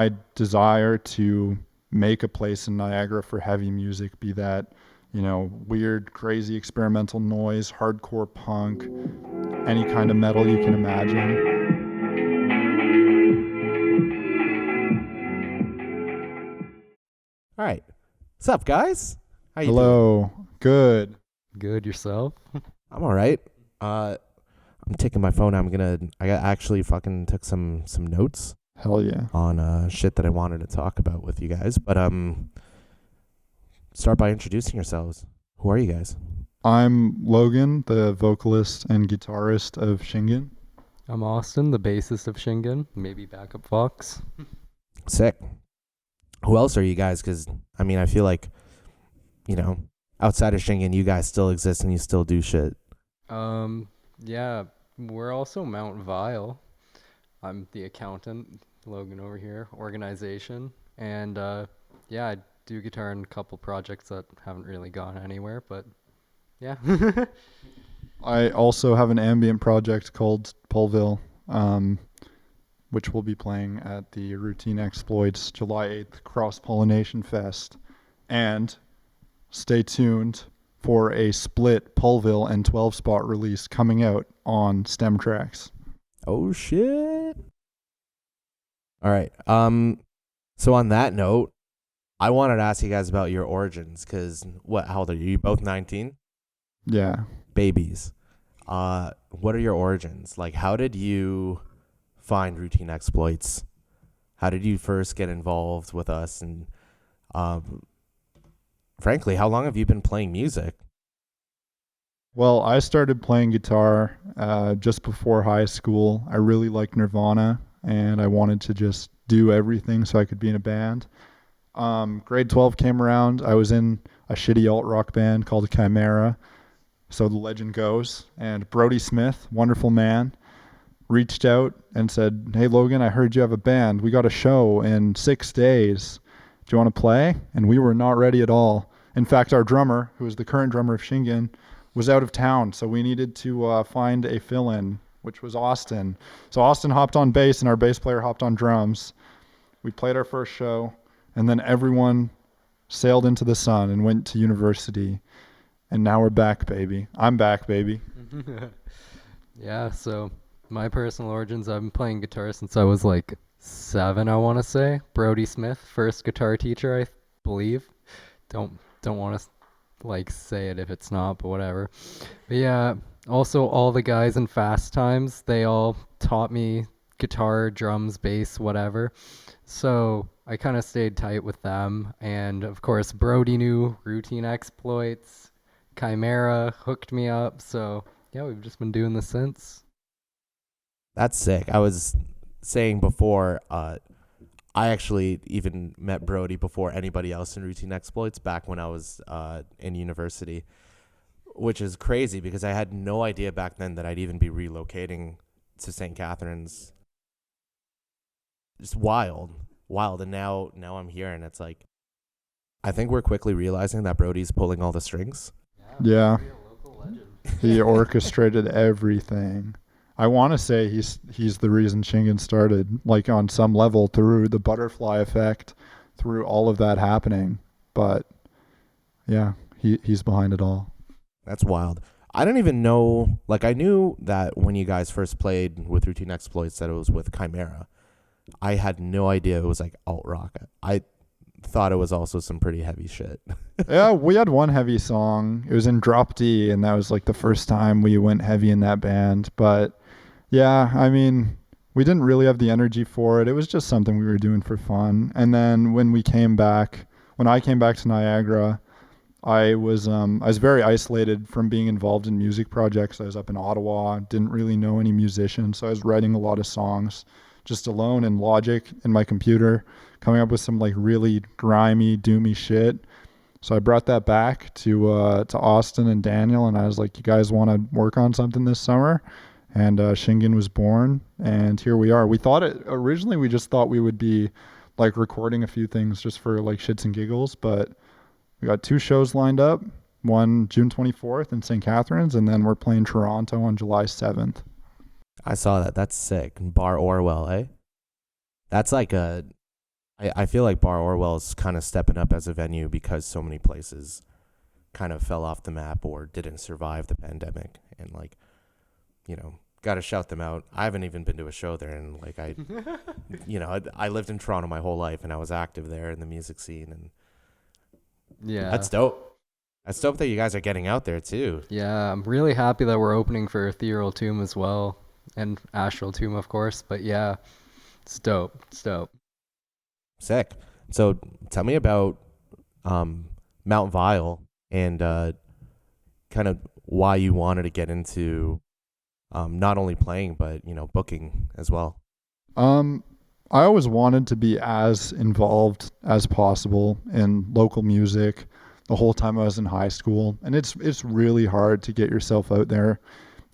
my desire to make a place in Niagara for heavy music, be that, weird, crazy experimental noise, hardcore punk, any kind of metal you can imagine. All right. What's up, guys? How you doing? Hello. Good. Good yourself? I'm all right. I'm taking my phone. I actually fucking took some notes Hell yeah. on shit that I wanted to talk about with you guys. But start by introducing yourselves. Who are you guys? I'm Logan, the vocalist and guitarist of Shingen. I'm Austin, the bassist of Shingen, maybe backup Fox. Sick. Who else are you guys? Because, I feel like, outside of Shingen, you guys still exist and you still do shit. Yeah, we're also Mount Vile. I'm the accountant, Logan over here, organization. And yeah, I do guitar in a couple projects that haven't really gone anywhere, but yeah. I also have an ambient project called Polville, which will be playing at the Routine Exploits July 8th Cross-Pollination Fest. And stay tuned for a split Polville and 12-spot release coming out on Stem Tracks. Oh, shit. All right. So on that note, I wanted to ask you guys about your origins, because how old are you? You both 19? Yeah. Babies. What are your origins? Like, how did you find Routine Exploits? How did you first get involved with us? And frankly, how long have you been playing music? Well, I started playing guitar just before high school. I really liked Nirvana, and I wanted to just do everything so I could be in a band. Grade 12 came around. I was in a shitty alt-rock band called Chimera, so the legend goes. And Brody Smith, wonderful man, reached out and said, "Hey, Logan, I heard you have a band. We got a show in 6 days. Do you want to play?" And we were not ready at all. In fact, our drummer, who is the current drummer of Shingen, was out of town, so we needed to find a fill-in, which was Austin. So Austin hopped on bass, and our bass player hopped on drums. We played our first show, and then everyone sailed into the sun and went to university. And now we're back, baby. I'm back, baby. Yeah, so my personal origins, I've been playing guitar since I was like 7, I want to say. Brody Smith, first guitar teacher, I believe. Don't want to like say it if it's not, but whatever. But yeah, also all the guys in Fast Times, they all taught me guitar, drums, bass, whatever. So I kind of stayed tight with them. And of course, Brody knew Routine Exploits. Chimera hooked me up. So yeah, we've just been doing this since. That's sick. I was saying before, I actually even met Brody before anybody else in Routine Exploits back when I was in university, which is crazy because I had no idea back then that I'd even be relocating to St. Catharines. Just wild. And now I'm here, and it's like, I think we're quickly realizing that Brody's pulling all the strings. Yeah. Be a local legend. He orchestrated everything. I want to say he's the reason Shingen started, like on some level through the butterfly effect, through all of that happening. But yeah, he's behind it all. That's wild. I don't even know, like I knew that when you guys first played with Routine Exploits that it was with Chimera. I had no idea it was like alt-rock. I thought it was also some pretty heavy shit. Yeah, we had one heavy song. It was in Drop D, and that was like the first time we went heavy in that band. But yeah, I mean, we didn't really have the energy for it. It was just something we were doing for fun. And then when I came back to Niagara, I was very isolated from being involved in music projects. I was up in Ottawa, didn't really know any musicians, so I was writing a lot of songs just alone in Logic in my computer, coming up with some like really grimy, doomy shit. So I brought that back to Austin and Daniel, and I was like, "You guys want to work on something this summer?" And Shingen was born, and here we are. We just thought we would be like recording a few things just for like shits and giggles, but we got 2 shows lined up. One June 24th in St. Catharines, and then we're playing Toronto on July 7th. I saw that. That's sick. Bar Orwell, eh? That's like a I feel like Bar Orwell is kind of stepping up as a venue because so many places kind of fell off the map or didn't survive the pandemic. And like, got to shout them out. I haven't even been to a show there. And like, I lived in Toronto my whole life and I was active there in the music scene. And Yeah. that's dope. That's dope that you guys are getting out there too. Yeah, I'm really happy that we're opening for Ethereal Tomb as well, and Astral Tomb, of course. But yeah, it's dope. It's dope. Sick. So tell me about Mount Vile and kind of why you wanted to get into not only playing but booking as well. I always wanted to be as involved as possible in local music the whole time I was in high school, and it's really hard to get yourself out there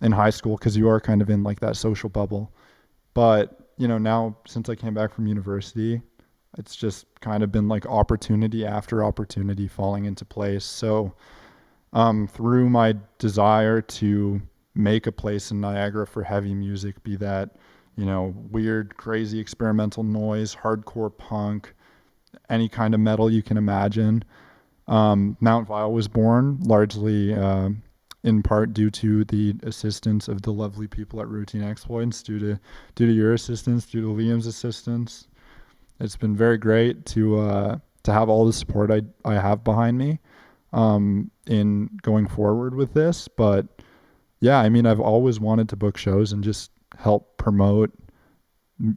in high school because you are kind of in like that social bubble. But now since I came back from university, it's just kind of been like opportunity after opportunity falling into place. So through my desire to make a place in Niagara for heavy music, be that weird, crazy experimental noise, hardcore punk, any kind of metal you can imagine, Mount Vile was born largely in part due to the assistance of the lovely people at Routine Exploits, due to your assistance, due to Liam's assistance. It's been very great to have all the support I have behind me in going forward with this. But yeah, I mean, I've always wanted to book shows and just help promote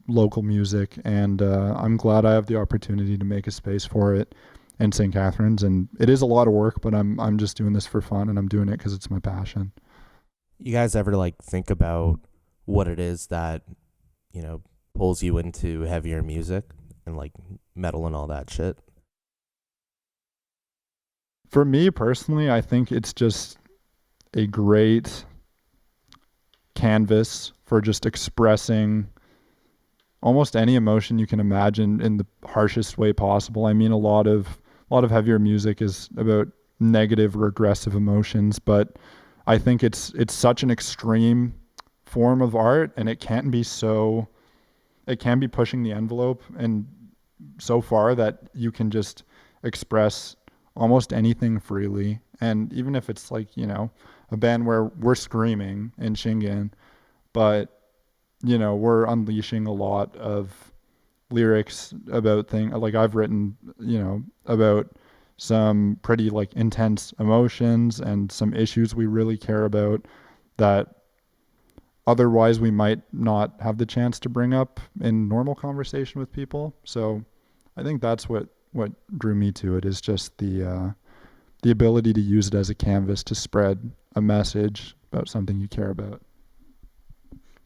local music, and I'm glad I have the opportunity to make a space for it in St. Catharines. And it is a lot of work, but I'm just doing this for fun, and I'm doing it because it's my passion. You guys ever like think about what it is that pulls you into heavier music and like metal and all that shit? For me personally, I think it's just a great canvas for just expressing almost any emotion you can imagine in the harshest way possible. I mean, a lot of heavier music is about negative or aggressive emotions, but I think it's such an extreme form of art, and it can be pushing the envelope and so far that you can just express almost anything freely. And even if it's like, a band where we're screaming in Shingen, but we're unleashing a lot of lyrics about things like I've written, about some pretty like intense emotions and some issues we really care about that otherwise we might not have the chance to bring up in normal conversation with people. So I think that's what drew me to it, is just the ability to use it as a canvas to spread a message about something you care about.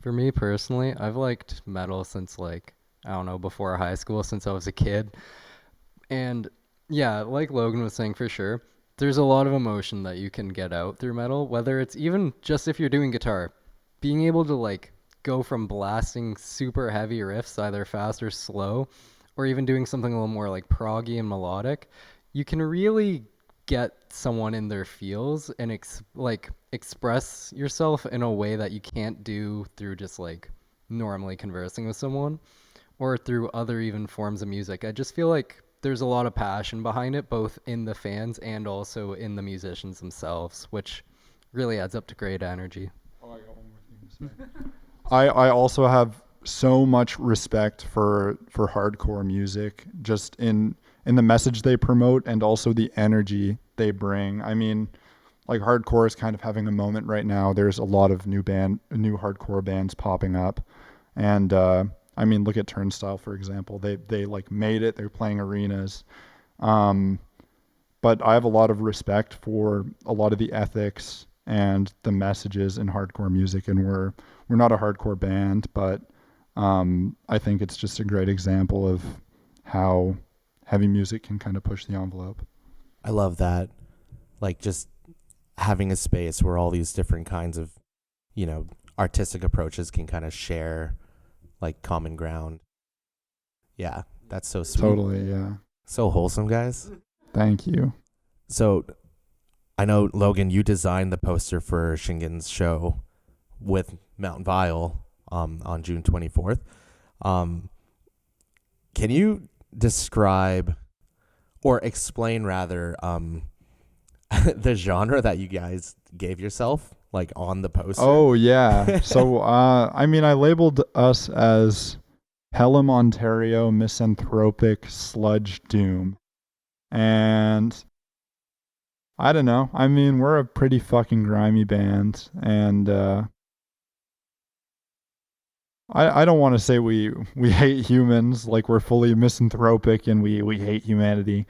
For me personally, I've liked metal since like, I don't know, before high school, since I was a kid. And yeah, like Logan was saying, for sure, there's a lot of emotion that you can get out through metal, whether it's even just if you're doing guitar, being able to like go from blasting super heavy riffs, either fast or slow, or even doing something a little more like proggy and melodic, you can really get someone in their feels and express yourself in a way that you can't do through just like normally conversing with someone or through other even forms of music. I just feel like there's a lot of passion behind it, both in the fans and also in the musicians themselves, which really adds up to great energy. Oh, I got one more thing to say. I also have so much respect for hardcore music, just in the message they promote and also the energy they bring. I mean, like hardcore is kind of having a moment right now. There's a lot of new hardcore bands popping up, and I mean, look at Turnstile, for example. They like made it. They're playing arenas, but I have a lot of respect for a lot of the ethics and the messages in hardcore music. And we're not a hardcore band, but I think it's just a great example of how heavy music can kind of push the envelope. I love that. Like just having a space where all these different kinds of, artistic approaches can kind of share like common ground. Yeah, that's so sweet. Totally, yeah. So wholesome, guys. Thank you. So I know, Logan, you designed the poster for Shingen's show with Mount Vile on June 24th. Can you describe or explain rather the genre that you guys gave yourself, like on the poster? Oh yeah. So I mean, I labeled us as Pelham, Ontario, misanthropic sludge doom, and I don't know. I mean, we're a pretty fucking grimy band, and I don't want to say we hate humans, like we're fully misanthropic and we hate humanity,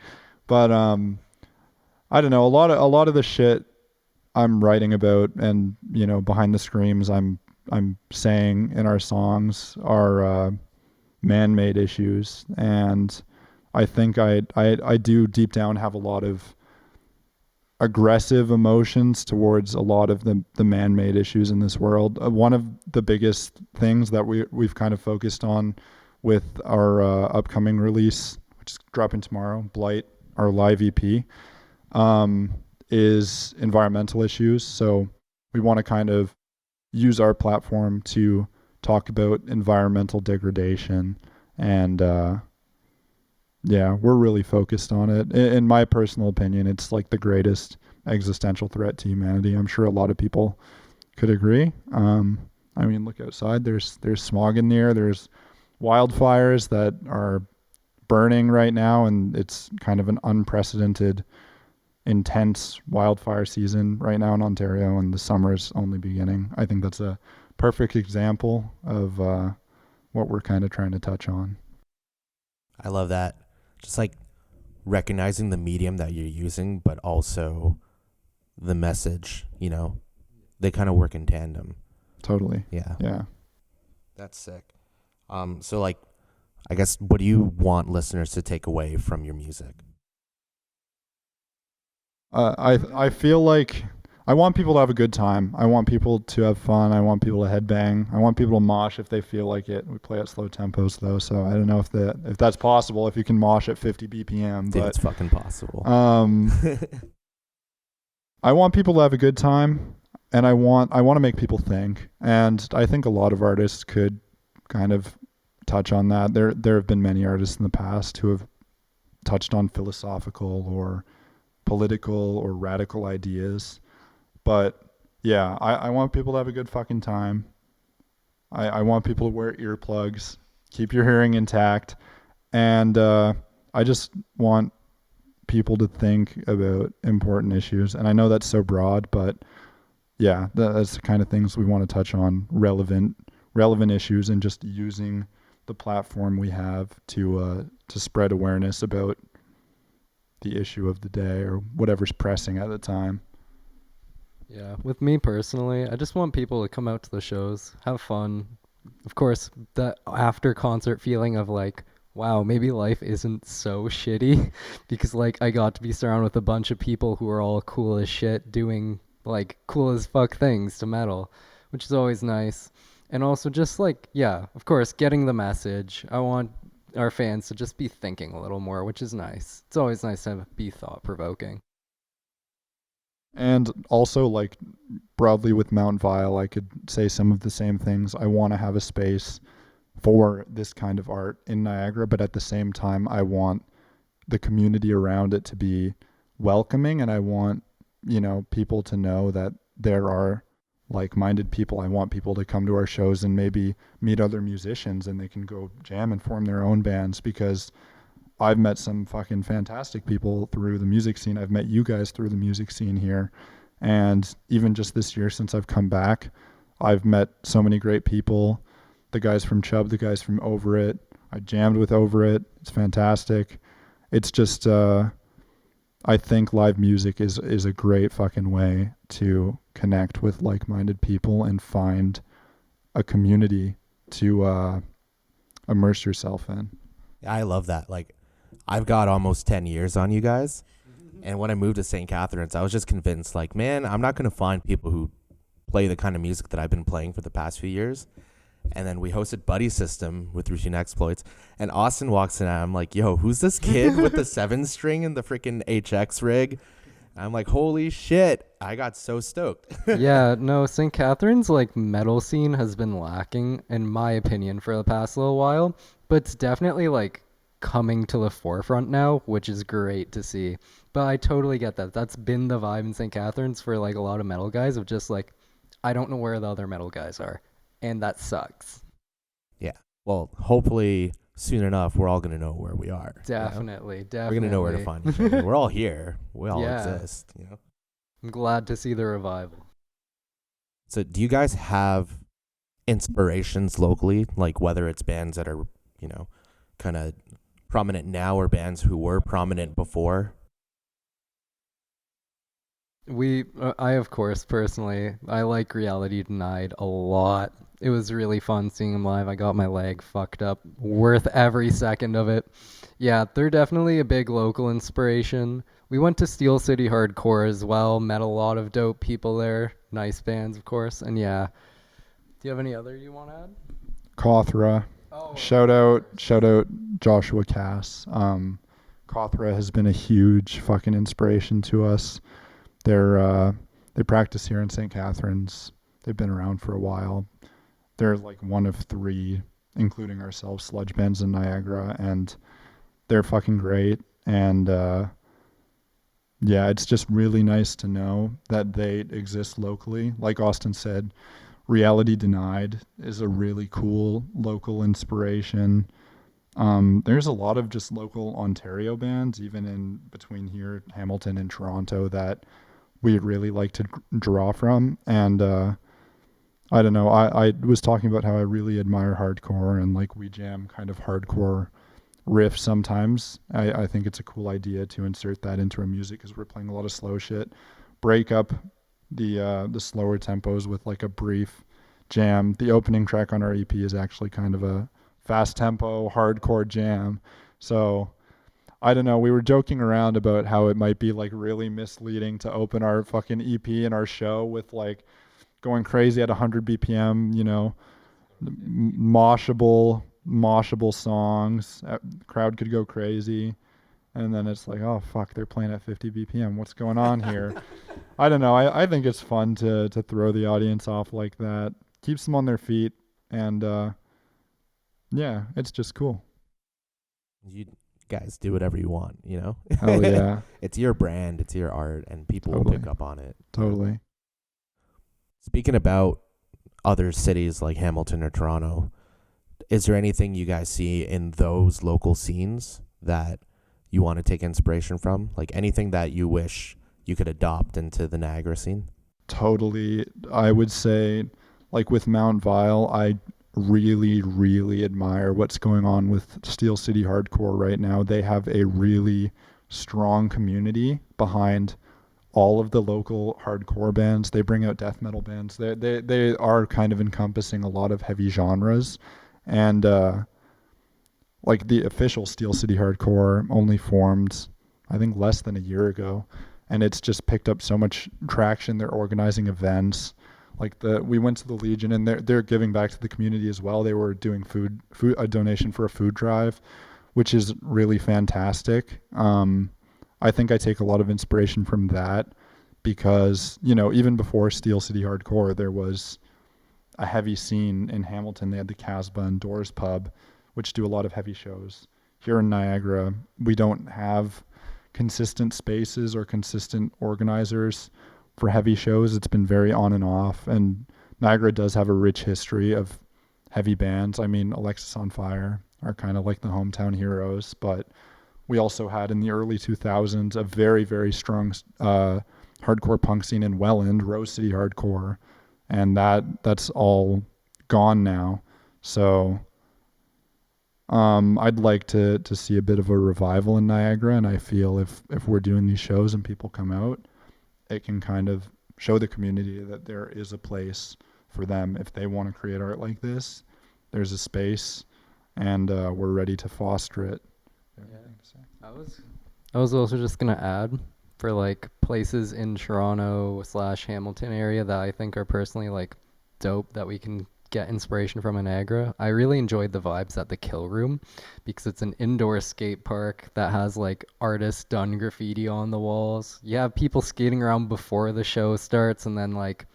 but I don't know. A lot of the shit I'm writing about and behind the screams I'm saying in our songs are man-made issues, and I think I do deep down have a lot of aggressive emotions towards a lot of the man-made issues in this world. One of the biggest things that we've kind of focused on with our upcoming release, which is dropping tomorrow, Blight, our live EP, is environmental issues. So we want to kind of use our platform to talk about environmental degradation, and yeah, we're really focused on it. In my personal opinion, it's like the greatest existential threat to humanity. I'm sure a lot of people could agree. I mean, look outside. There's smog in the air. There's wildfires that are burning right now, and it's kind of an unprecedented, intense wildfire season right now in Ontario, and the summer is only beginning. I think that's a perfect example of what we're kind of trying to touch on. I love that. Just like recognizing the medium that you're using, but also the message, they kind of work in tandem. Totally. Yeah. Yeah. That's sick. So like, I guess, what do you want listeners to take away from your music? I feel like I want people to have a good time. I want people to have fun. I want people to headbang. I want people to mosh if they feel like it. We play at slow tempos though, so I don't know if that's possible, if you can mosh at 50 BPM. Dude, but it's fucking possible. I want people to have a good time, and I want to make people think. And I think a lot of artists could kind of touch on that. There have been many artists in the past who have touched on philosophical or political or radical ideas. But yeah, I want people to have a good fucking time. I want people to wear earplugs, keep your hearing intact, and I just want people to think about important issues. And I know that's so broad, but yeah, that's the kind of things we want to touch on, relevant issues, and just using the platform we have to spread awareness about the issue of the day or whatever's pressing at the time. Yeah, with me personally, I just want people to come out to the shows, have fun. Of course, that after concert feeling of like, wow, maybe life isn't so shitty because like I got to be surrounded with a bunch of people who are all cool as shit doing like cool as fuck things to metal, which is always nice. And also just like, yeah, of course, getting the message. I want our fans to just be thinking a little more, which is nice. It's always nice to be thought-provoking. And also, like, broadly with Mount Vile, I could say some of the same things. I want to have a space for this kind of art in Niagara, but at the same time, I want the community around it to be welcoming, and I want, people to know that there are like-minded people. I want people to come to our shows and maybe meet other musicians, and they can go jam and form their own bands, because I've met some fucking fantastic people through the music scene. I've met you guys through the music scene here. And even just this year since I've come back, I've met so many great people. The guys from Chubb, the guys from Over It. I jammed with Over It. It's fantastic. It's just, I think live music is a great fucking way to connect with like-minded people and find a community to immerse yourself in. I love that. Like, I've got almost 10 years on you guys. And when I moved to St. Catharines, I was just convinced, like, man, I'm not going to find people who play the kind of music that I've been playing for the past few years. And then we hosted Buddy System with Routine Exploits. And Austin walks in and I'm like, yo, who's this kid with the 7-string and the freaking HX rig? And I'm like, holy shit. I got so stoked. Yeah, no, St. Catharines, like, metal scene has been lacking, in my opinion, for the past little while. But it's definitely, like, coming to the forefront now, which is great to see. But I totally get that. That's been the vibe in St. Catharines for like a lot of metal guys of just like, I don't know where the other metal guys are. And that sucks. Yeah. Well, hopefully soon enough, we're all going to know where we are. Definitely. We're going to know where to find each other. We're all here. We all exist, I'm glad to see the revival. So do you guys have inspirations locally, like whether it's bands that are, kind of prominent now or bands who were prominent before? I of course personally, I like Reality Denied a lot. It was really fun seeing them live. I got my leg fucked up. Worth every second of it. Yeah, they're definitely a big local inspiration. We went to Steel City Hardcore as well. Met a lot of dope people there. Nice bands, of course. And yeah. Do you have any other you want to add? Kothra. Oh, Shout out Joshua Cass. Kothra has been a huge fucking inspiration to us. They practice here in St. Catharines. They've been around for a while. They're like one of 3, including ourselves, sludge bands in Niagara, and they're fucking great. And yeah, it's just really nice to know that they exist locally. Like Austin said, Reality Denied is a really cool local inspiration. There's a lot of just local Ontario bands, even in between here, Hamilton and Toronto, that we'd really like to draw from. And I don't know, I was talking about how I really admire hardcore, and like we jam kind of hardcore riff sometimes. I think it's a cool idea to insert that into our music because we're playing a lot of slow shit. Break up the slower tempos with like a brief jam. The opening track on our EP is actually kind of a fast tempo hardcore jam. So I don't know, we were joking around about how it might be like really misleading to open our fucking EP and our show with like going crazy at 100 BPM, moshable songs. Crowd could go crazy. And then it's like, oh, fuck, they're playing at 50 BPM. What's going on here? I don't know. I think it's fun to throw the audience off like that. Keeps them on their feet. And, yeah, it's just cool. You guys do whatever you want, Hell yeah. It's your brand. It's your art, and people will pick up on it. Totally. Speaking about other cities like Hamilton or Toronto, is there anything you guys see in those local scenes that you want to take inspiration from? Like anything that you wish you could adopt into the Niagara scene? Totally. I would say, like with Mount Vile, I really, really admire what's going on with Steel City Hardcore right now. They have a really strong community behind all of the local hardcore bands. They bring out death metal bands. They are kind of encompassing a lot of heavy genres. And like the official Steel City Hardcore only formed, I think, less than a year ago. And it's just picked up so much traction. They're organizing events. Like we went to the Legion, and they're giving back to the community as well. They were doing a donation for a food drive, which is really fantastic. I think I take a lot of inspiration from that because, even before Steel City Hardcore, there was a heavy scene in Hamilton. They had the Casbah and Doors Pub, which do a lot of heavy shows. Here in Niagara, we don't have consistent spaces or consistent organizers for heavy shows. It's been very on and off, and Niagara does have a rich history of heavy bands. I mean, Alexis on Fire are kind of like the hometown heroes, but we also had in the early 2000s a very, very strong hardcore punk scene in Welland, Rose City Hardcore, and that's all gone now. So I'd like to see a bit of a revival in Niagara, and I feel if we're doing these shows and people come out, it can kind of show the community that there is a place for them if they want to create art like this. There's a space, and we're ready to foster it. Yeah. I was also just gonna add for like places in Toronto / Hamilton area that I think are personally like dope that we can get inspiration from in Niagara. I really enjoyed the vibes at the Kill Room because it's an indoor skate park that has like artists done graffiti on the walls. You have people skating around before the show starts, and then like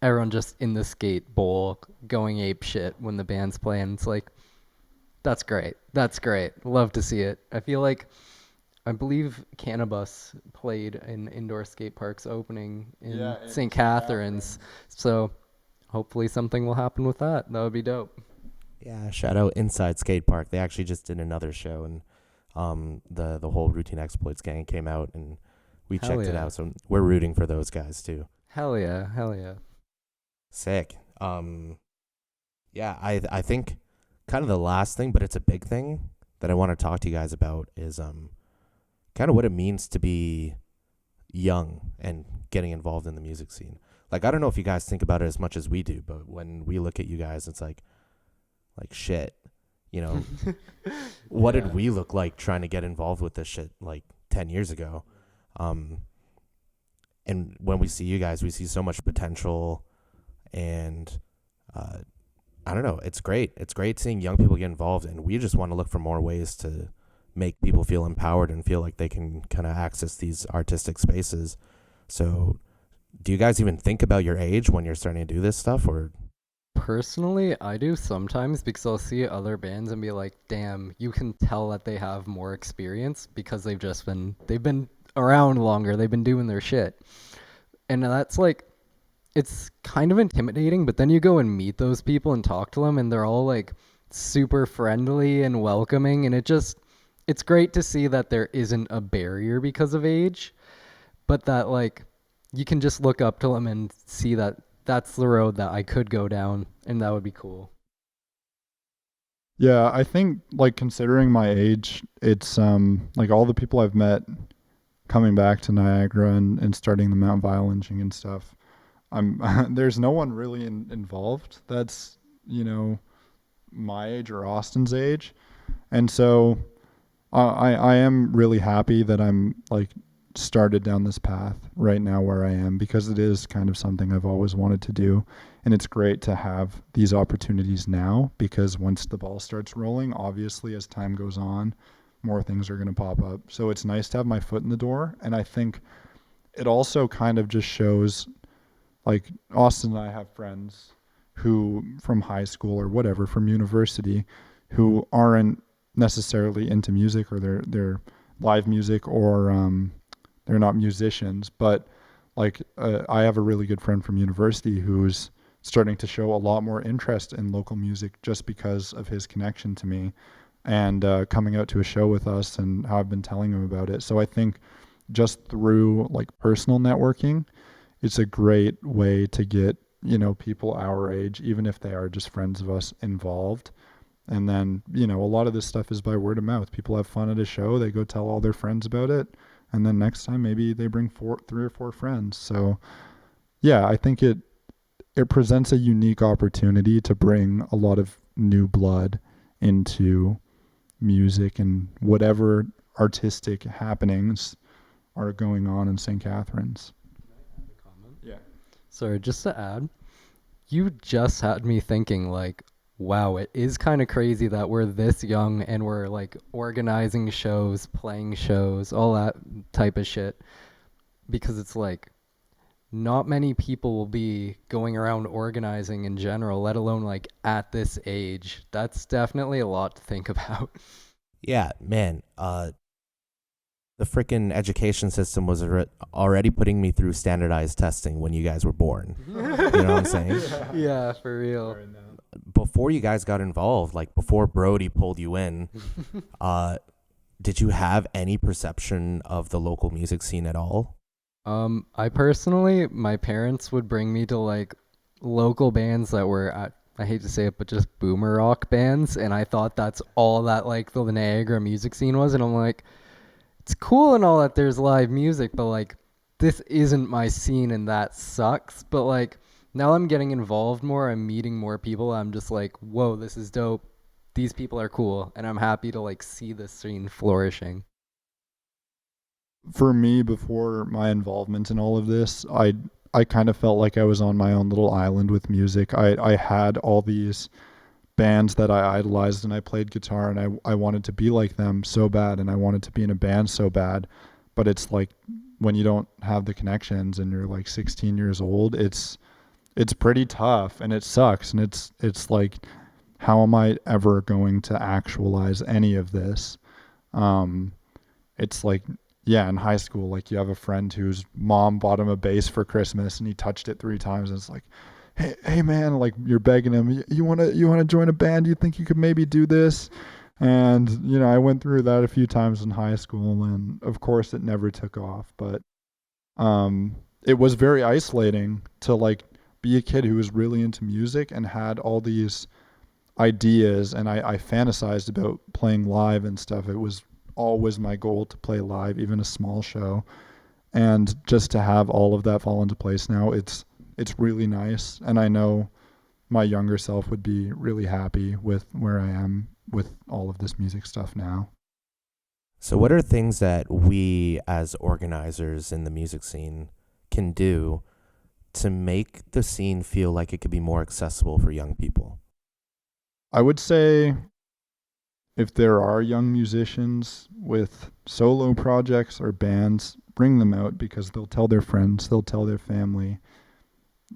everyone just in the skate bowl going ape shit when the band's playing. It's like That's great. That's great. Love to see it. I feel like I believe Cannabis played in indoor skate park's opening in St. Catharines. So hopefully something will happen with that. That would be dope. Yeah, shout out Inside Skate Park. They actually just did another show, and the whole Routine Exploits gang came out, and we Hell checked it yeah. out. So we're rooting for those guys too. Hell yeah. Hell yeah. Sick. Yeah, I think kind of the last thing, but it's a big thing that I want to talk to you guys about is kind of what it means to be young and getting involved in the music scene. Like, I don't know if you guys think about it as much as we do, but when we look at you guys, it's like shit, you know, what did we look like trying to get involved with this shit like 10 years ago? And when we see you guys, we see so much potential, and I don't know, it's great. It's great seeing young people get involved, and we just want to look for more ways to make people feel empowered and feel like they can kind of access these artistic spaces. So do you guys even think about your age when you're starting to do this stuff, or? Personally, I do sometimes because I'll see other bands and be like, damn, you can tell that they have more experience because they've been around longer. They've been doing their shit. And that's like, it's kind of intimidating, but then you go and meet those people and talk to them, and they're all like super friendly and welcoming. And it's great to see that there isn't a barrier because of age, but that like you can just look up to them and see that that's the road that I could go down, and that would be cool. Yeah, I think like considering my age, it's like all the people I've met coming back to Niagara and starting the Mount Violinging and stuff. There's no one really involved that's, you know, my age or Austin's age. And so I am really happy that I'm like started down this path right now where I am, because it is kind of something I've always wanted to do. And it's great to have these opportunities now, because once the ball starts rolling, obviously as time goes on, more things are going to pop up. So it's nice to have my foot in the door. And I think it also kind of just shows, like, Austin and I have friends who from high school or whatever, from university, who aren't necessarily into music, or they're live music, or they're not musicians, but like I have a really good friend from university who's starting to show a lot more interest in local music just because of his connection to me, and coming out to a show with us and how I've been telling him about it. So I think just through like personal networking, it's a great way to get, you know, people our age, even if they are just friends of us, involved. And then, you know, a lot of this stuff is by word of mouth. People have fun at a show, they go tell all their friends about it, and then next time maybe they bring 3 or 4 friends. So yeah, I think it presents a unique opportunity to bring a lot of new blood into music and whatever artistic happenings are going on in St. Catharines. Yeah. So just to add, you just had me thinking like, wow, it is kind of crazy that we're this young and we're like organizing shows, playing shows, all that type of shit. Because it's like, not many people will be going around organizing in general, let alone like at this age. That's definitely a lot to think about. Yeah, man. The freaking education system was already putting me through standardized testing when you guys were born. You know what I'm saying? Yeah, for real. Before you guys got involved, like before Brody pulled you in, did you have any perception of the local music scene at all? I personally, my parents would bring me to like local bands that were I hate to say it, but just boomer rock bands, and I thought that's all that like the Niagara music scene was, and I'm like, it's cool and all that there's live music, but like this isn't my scene and that sucks. But like now I'm getting involved more, I'm meeting more people, I'm just like, whoa, this is dope. These people are cool, and I'm happy to like see this scene flourishing. For me, before my involvement in all of this, I kind of felt like I was on my own little island with music. I had all these bands that I idolized, and I played guitar, and I wanted to be like them so bad, and I wanted to be in a band so bad. But it's like when you don't have the connections and you're like 16 years old, it's pretty tough, and it sucks. And it's like how am I ever going to actualize any of this? It's like, yeah, in high school, like you have a friend whose mom bought him a bass for Christmas and he touched it 3 times and it's like, hey man, like you're begging him, you want to join a band? You think you could maybe do this? And, I went through that a few times in high school, and of course it never took off, but it was very isolating to like be a kid who was really into music and had all these ideas, and I fantasized about playing live and stuff. It was always my goal to play live, even a small show. And just to have all of that fall into place now, it's really nice. And I know my younger self would be really happy with where I am with all of this music stuff now. So what are things that we as organizers in the music scene can do to make the scene feel like it could be more accessible for young people? I would say if there are young musicians with solo projects or bands, bring them out, because they'll tell their friends, they'll tell their family.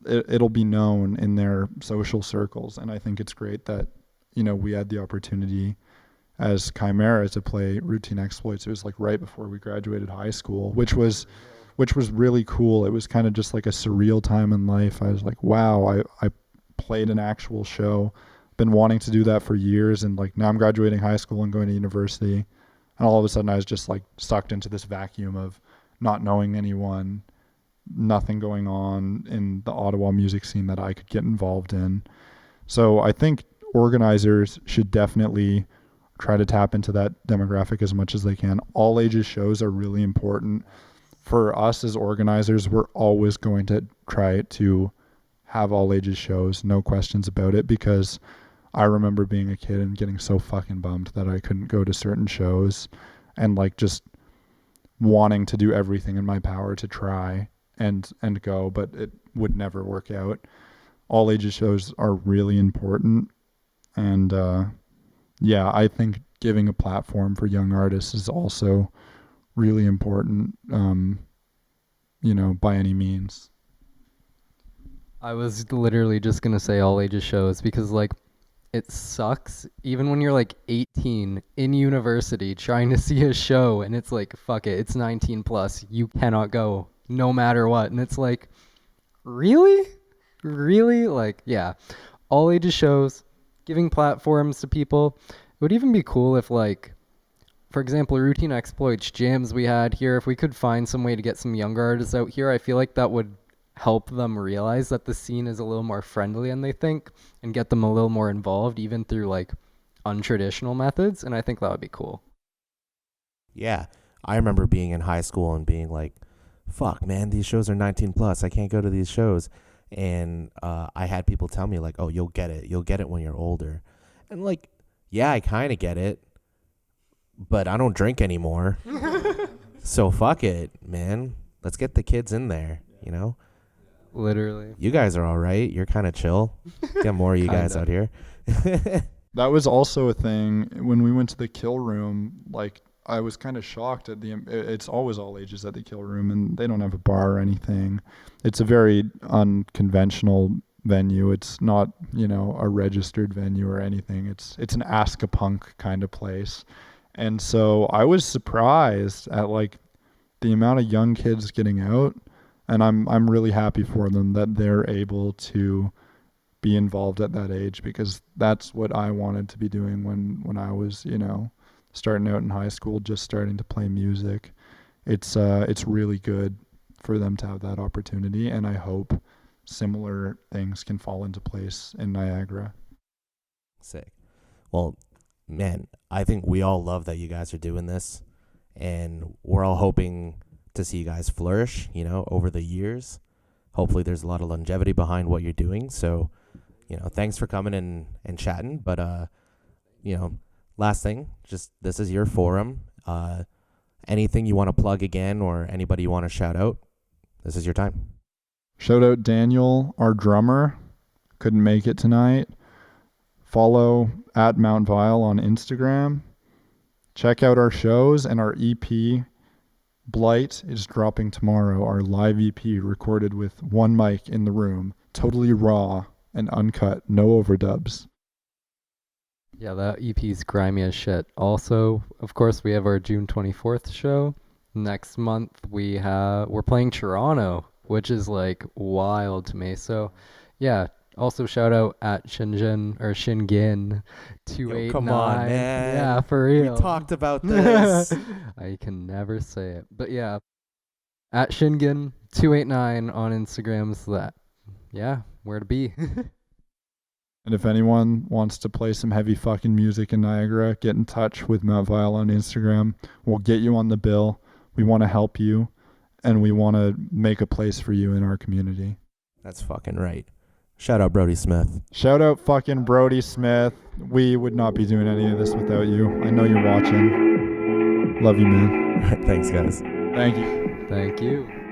It'll be known in their social circles. And I think it's great that, we had the opportunity as Chimera to play Routine Exploits. It was like right before we graduated high school, which was really cool. It was kind of just like a surreal time in life. I was like, wow, I played an actual show. Been wanting to do that for years, and like now I'm graduating high school and going to university, and all of a sudden I was just like sucked into this vacuum of not knowing anyone, nothing going on in the Ottawa music scene that I could get involved in. So I think organizers should definitely try to tap into that demographic as much as they can. All ages shows are really important. For us as organizers, we're always going to try to have all ages shows, no questions about it, because I remember being a kid and getting so fucking bummed that I couldn't go to certain shows, and like just wanting to do everything in my power to try and go, but it would never work out. All ages shows are really important. And yeah, I think giving a platform for young artists is also really important, by any means. I was literally just gonna say all ages shows because like it sucks even when you're like 18 in university trying to see a show and it's like fuck it, it's 19 plus, you cannot go no matter what, and it's like really like yeah, all ages shows, giving platforms to people. It would even be cool if like, for example, Routine Exploits jams we had here, if we could find some way to get some younger artists out here, I feel like that would help them realize that the scene is a little more friendly than they think, and get them a little more involved even through like untraditional methods, and I think that would be cool. Yeah, I remember being in high school and being like, fuck man, these shows are 19 plus, I can't go to these shows. And I had people tell me like, oh, you'll get it when you're older. And like, yeah, I kind of get it, but I don't drink anymore. So fuck it, man, let's get the kids in there, Literally. You guys are all right. You're kind of chill. Get more of you guys out here. That was also a thing when we went to the Kill Room. Like, I was kind of shocked at it's always all ages at the Kill Room, and they don't have a bar or anything. It's a very unconventional venue. It's not, a registered venue or anything. It's an Ask a Punk kind of place. And so I was surprised at like the amount of young kids getting out, and I'm really happy for them that they're able to be involved at that age, because that's what I wanted to be doing when I was, starting out in high school, just starting to play music. It's really good for them to have that opportunity, and I hope similar things can fall into place in Niagara. Sick. Well, man, I think we all love that you guys are doing this, and we're all hoping to see you guys flourish, over the years. Hopefully there's a lot of longevity behind what you're doing. So, thanks for coming and chatting. But, last thing, just this is your forum. Anything you want to plug again, or anybody you want to shout out, this is your time. Shout out Daniel, our drummer. Couldn't make it tonight. Follow at Mount Vile on Instagram. Check out our shows, and our EP Blight is dropping tomorrow. Our live EP recorded with one mic in the room, totally raw and uncut, no overdubs. Yeah, that EP's grimy as shit. Also, of course, we have our June 24th show. Next month we're playing Toronto, which is like wild to me. So, yeah, also shout out at Shingen Yo, come on, 289. Yeah, man. for We real. talked about this. I can never say it. But yeah, at Shingen 289 on Instagram so that yeah, where to be. And if anyone wants to play some heavy fucking music in Niagara, get in touch with MattUU on Instagram. We'll get you on the bill. We want to help you, and we want to make a place for you in our community. That's fucking right. Shout out Brody Smith. Shout out fucking Brody Smith. We would not be doing any of this without you. I know you're watching. Love you, man. Thanks, guys. Thank you. Thank you.